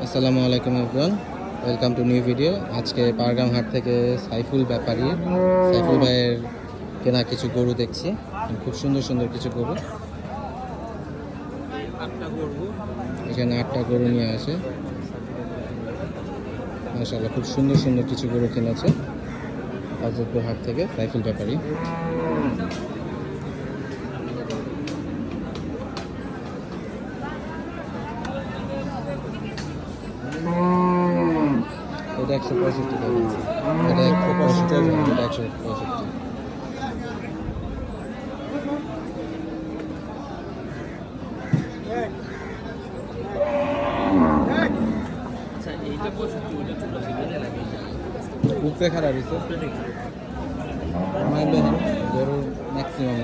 আসসালামু আলাইকুম everyone, welcome to new video. আজকে পাড়গ্রাম হাট থেকে সাইফুল ভাইয়ের কেনা কিছু গরু দেখছি। খুব সুন্দর সুন্দর কিছু গরু, এখানে 8টা গরু নিয়ে আসে। মাশাআল্লাহ, খুব সুন্দর সুন্দর কিছু গরু কিনেছে হযরতপুর হাট থেকে সাইফুল ব্যাপারী। এটা 165 টাকা, এটা 165, এটা 165। উপরে খারাপ হয়েছে, গরুর ম্যাক্সিমাম